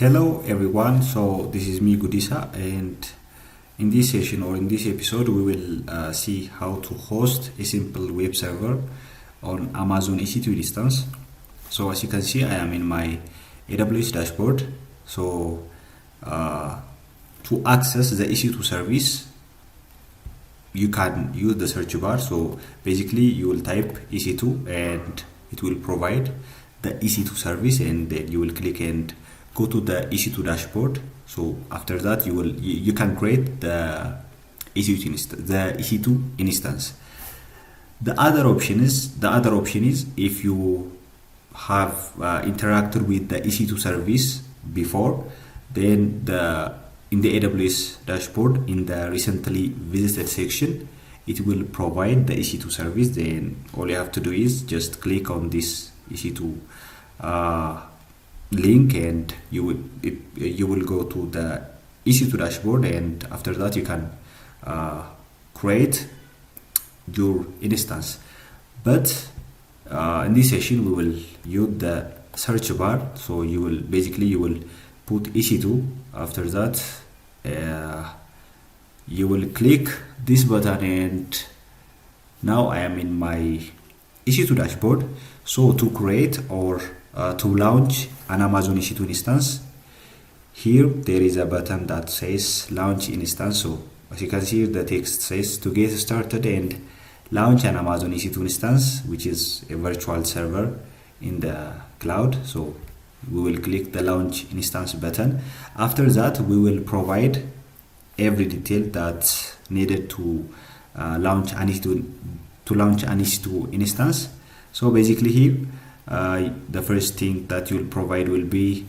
Hello everyone, so this is me Gudisa, and in this session or in this episode we will see how to host a simple web server on Amazon EC2 instance. So as you can see, I am in my AWS dashboard. So to access the EC2 service, you can use the search bar. So basically you will type EC2 and it will provide the EC2 service, and then you will click and go to the EC2 dashboard. So after that you can create the EC2 instance. The other option is if you have interacted with the EC2 service before, then in the AWS dashboard, in the recently visited section, it will provide the EC2 service. Then all you have to do is just click on this EC2 link, and you will go to the EC2 dashboard, and after that you can create your instance. But in this session we will use the search bar. So you will put EC2. After that you will click this button, and now I am in my EC2 dashboard. So to create or to launch an Amazon EC2 instance, here there is a button that says launch instance. So as you can see, the text says to get started and launch an Amazon EC2 instance, which is a virtual server in the cloud. So we will click the launch instance button. After that we will provide every detail that's needed to launch an EC2 instance. So basically here the first thing that you'll provide will be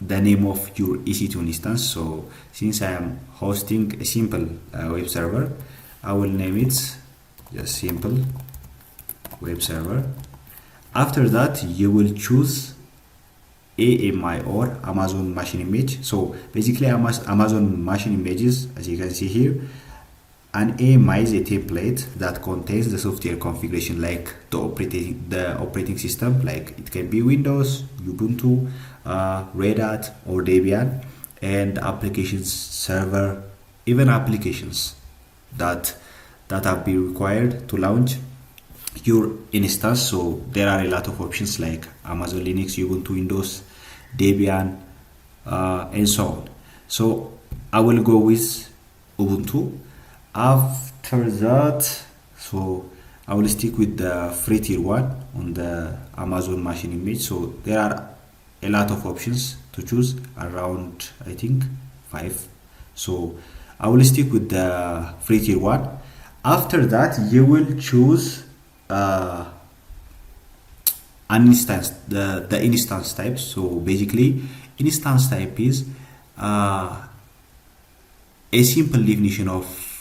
the name of your EC2 instance. So since I am hosting a simple web server, I will name it just simple web server. After that you will choose AMI or Amazon machine image. So basically Amazon machine images, as you can see here, an AMI is a template that contains the software configuration, like the operating system, like it can be Windows, Ubuntu, Red Hat or Debian, and applications server, even applications that have been required to launch your instance. So there are a lot of options like Amazon Linux, Ubuntu, Windows, Debian, and so on. So I will go with Ubuntu. After that, so I will stick with the free tier 1 on the Amazon machine image. So there are a lot of options to choose, around I think 5. So I will stick with the free tier 1. After that you will choose an instance, the instance type. So basically instance type is a simple definition of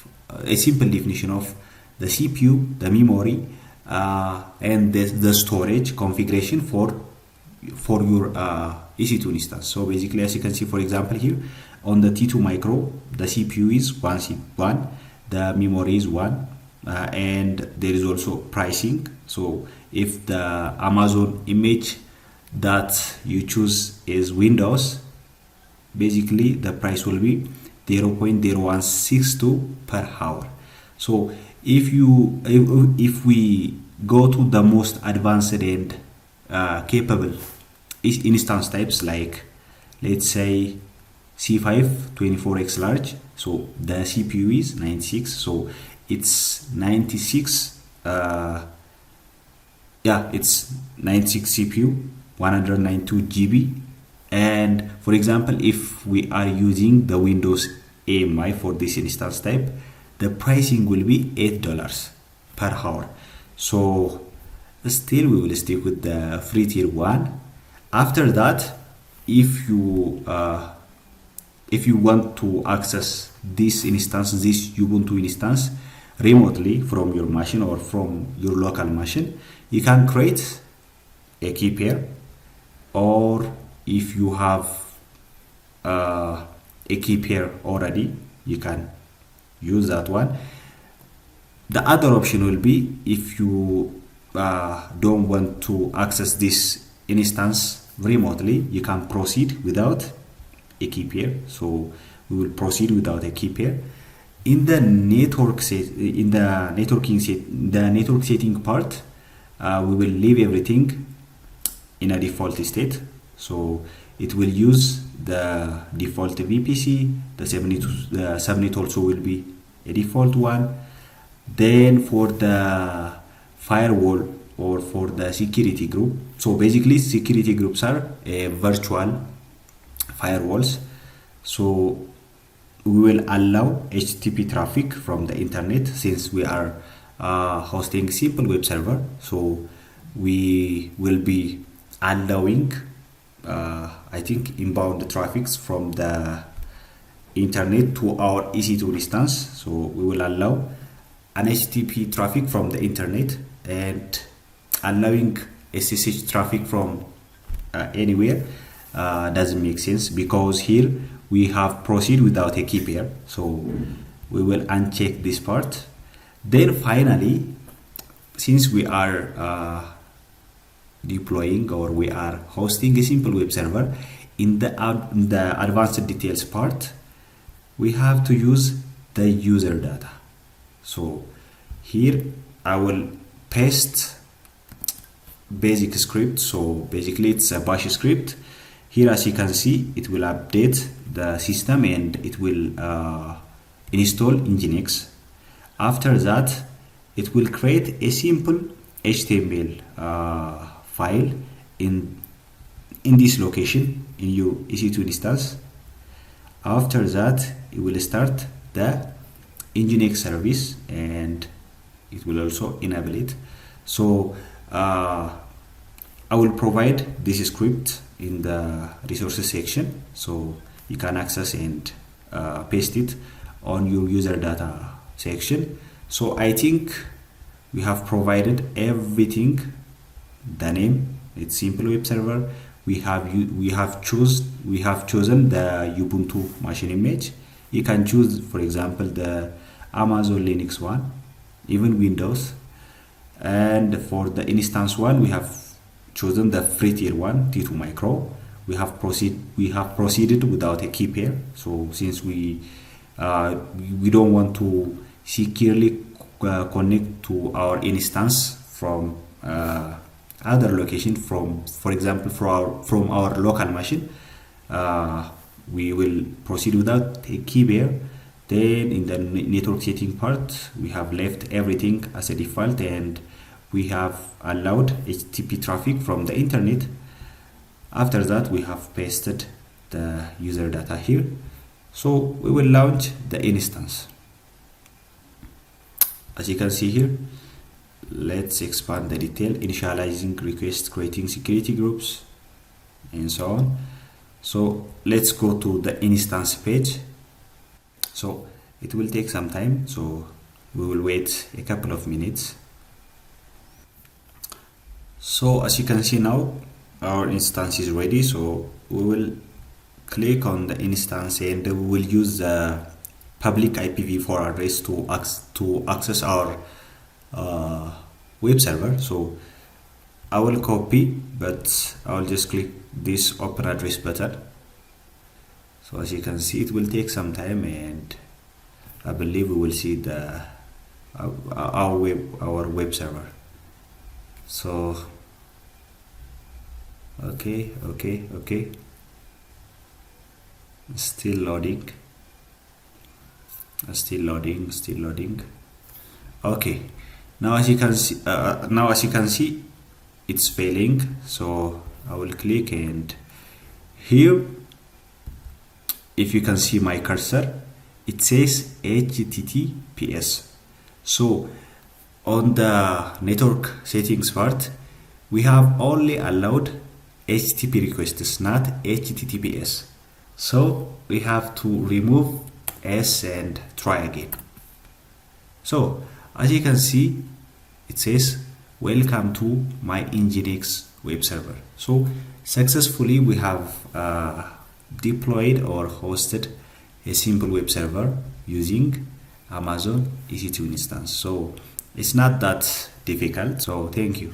the CPU, the memory, and the storage configuration for your EC2 instance. So basically, as you can see, for example, here on the T2 micro, the CPU is 1, the memory is 1, and there is also pricing. So if the Amazon image that you choose is Windows, basically the price will be 0.0162 per hour. So if we go to the most advanced and capable instance types, like let's say C5 24x large, so the CPU is 96, so it's 96 it's 96 CPU, 192 GB. And for example, if we are using the Windows AMI for this instance type, the pricing will be $8 per hour. So still we will stick with the free tier 1. After that, if you want to access this instance, this Ubuntu instance, remotely from your machine or from your local machine, you can create a key pair, or if you have a key pair already, you can use that one. The other option will be, if you don't want to access this instance remotely, you can proceed without a key pair, so we will proceed without a key pair. In the network network setting part, we will leave everything in a default state. So it will use the default VPC. The subnet also will be a default one. Then for the firewall or for the security group, so basically security groups are virtual firewalls. So we will allow HTTP traffic from the internet, since we are hosting simple web server. So we will be allowing I think inbound traffics from the internet to our EC2 instance. So we will allow an HTTP traffic from the internet, and allowing SSH traffic from anywhere doesn't make sense, because here we have proceed without a key pair. So we will uncheck this part. Then finally, since we are deploying, or we are hosting a simple web server, in the advanced details part, we have to use the user data. So here I will paste basic script. So basically it's a bash script. Here, as you can see, it will update the system and it will install Nginx. After that, it will create a simple HTML file in this location in your EC2 instance. After that, it will start the Nginx service and it will also enable it. So I will provide this script in the resources section, so you can access and paste it on your user data section. So I think we have provided everything. The name, it's simple web server. We have chosen the Ubuntu machine image. You can choose, for example, the Amazon Linux one, even Windows. And for the instance one, we have chosen the free tier one, T2 Micro. We have proceeded without a key pair. So since we don't want to securely connect to our instance from other location, for example from our local machine, we will proceed without a key pair. Then in the network setting part, we have left everything as a default, and we have allowed HTTP traffic from the internet. After that, we have pasted the user data here. So we will launch the instance. As you can see here, let's expand the detail: initializing request, creating security groups, and so on. So let's go to the instance page. So it will take some time, so we will wait a couple of minutes. So as you can see now, our instance is ready. So we will click on the instance and we will use the public IPv4 address to access our web server. So I will copy, but I will just click this open address button. So as you can see, it will take some time, and I believe we will see our web server. So okay, still loading. Okay, now as you can see, it's failing. So I will click, and here, if you can see my cursor, it says HTTPS. So on the network settings part, we have only allowed HTTP requests, not HTTPS. So we have to remove S and try again. So as you can see, it says welcome to my Nginx web server. So successfully we have deployed or hosted a simple web server using Amazon EC2 instance. So it's not that difficult. So thank you.